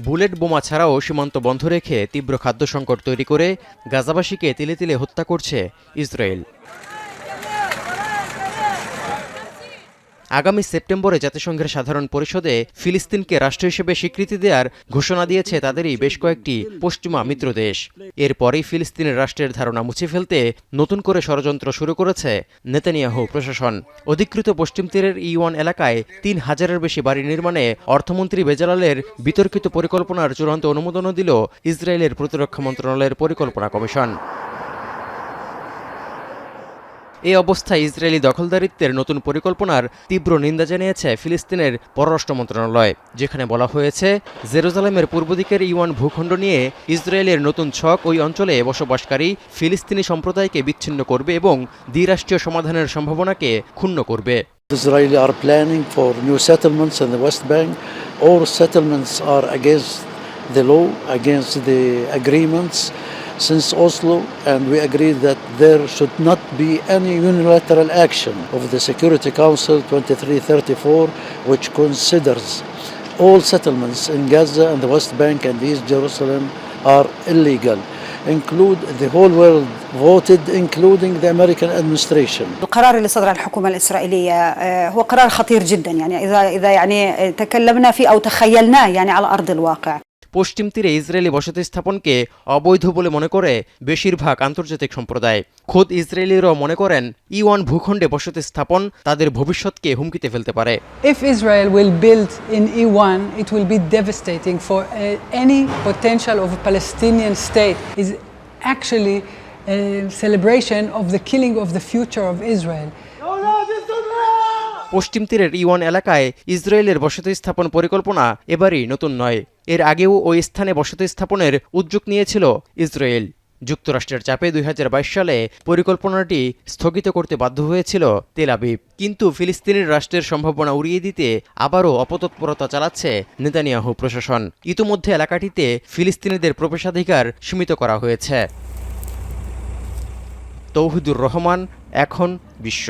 Bullet বোমা ছাড়াও সীমান্ত বন্ধ রেখে তীব্র খাদ্য সংকট তৈরি করে গাজাবাসীকে তিলে তিলে হত্যা করছে ইসরায়েল। আগামী সেপ্টেম্বরে জাতিসংঘের সাধারণ পরিষদে ফিলিস্তিনকে রাষ্ট্র হিসেবে স্বীকৃতি দেওয়ার ঘোষণা দিয়েছে তাদেরই বেশ কয়েকটি পশ্চিমা মিত্র দেশ। এরপরেই ফিলিস্তিনের রাষ্ট্রের ধারণা মুছে ফেলতে নতুন করে ষড়যন্ত্র শুরু করেছে নেতানিয়াহু প্রশাসন। অধিকৃত পশ্চিম তীরের E1 এলাকায় ৩,০০০-এর বেশি বাড়ি নির্মাণে অর্থমন্ত্রী বেজালালের বিতর্কিত পরিকল্পনার চূড়ান্ত অনুমোদনও দিল ইসরায়েলের প্রতিরক্ষা মন্ত্রণালয়ের পরিকল্পনা কমিশন। এই অবস্থায় ইসরায়েলি দখলদারিত্বের নতুন পরিকল্পনার তীব্র নিন্দা জানিয়েছে ফিলিস্তিনের পররাষ্ট্র মন্ত্রণালয়, যেখানে বলা হয়েছে জেরুজালেমের পূর্ব দিকের E1 ভূখণ্ড নিয়ে ইসরায়েলের নতুন ছক ওই অঞ্চলে বসবাসকারী ফিলিস্তিনি সম্প্রদায়কে বিচ্ছিন্ন করবে এবং দ্বিরাষ্ট্রীয় সমাধানের সম্ভাবনাকে ক্ষুণ্ণ করবে। Israeli are planning for new settlements in the West Bank. All settlements are against the law, against the agreements since Oslo, and we agreed that there should not be any unilateral action of the Security Council 2334, which considers all settlements in Gaza and the West Bank and East Jerusalem are illegal. Include the whole world voted, including the American administration. القرار اللي صدر عن الحكومة الإسرائيلية هو قرار خطير جدا، يعني إذا يعني تكلمنا فيه أو تخيلناه يعني على أرض الواقع. পশ্চিম তীরে Israeli বসতি স্থাপনকে অবৈধ বলে মনে করে বেশিরভাগ আন্তর্জাতিক সম্প্রদায়। খোদ ইসরায়েলিরাও মনে করেন E1 ভূখণ্ডে বসতি স্থাপন তাদের ভবিষ্যৎকে হুমকিতে ফেলতে পারে। If Israel will build in E1, it will be devastating for any potential of a Palestinian state. Is actually a celebration of the killing of the future of Israel. পশ্চিম তীরের E1 এলাকায় ইসরায়েলের বসতি স্থাপন পরিকল্পনা এবারই নতুন নয়। এর আগেও ওই স্থানে বসতি স্থাপনের উদ্যোগ নিয়েছিল ইসরায়েল। যুক্তরাষ্ট্রের চাপে 2022 সালে পরিকল্পনাটি স্থগিত করতে বাধ্য হয়েছিল তেল আবিব। কিন্তু ফিলিস্তিনের রাষ্ট্রের সম্ভাবনা উড়িয়ে দিতে আবারও অপতৎপরতা চালাচ্ছে নেতানিয়াহু প্রশাসন। ইতোমধ্যে এলাকাটিতে ফিলিস্তিনিদের প্রবেশাধিকার সীমিত করা হয়েছে। তৌহিদুর রহমান, এখন বিশ্ব।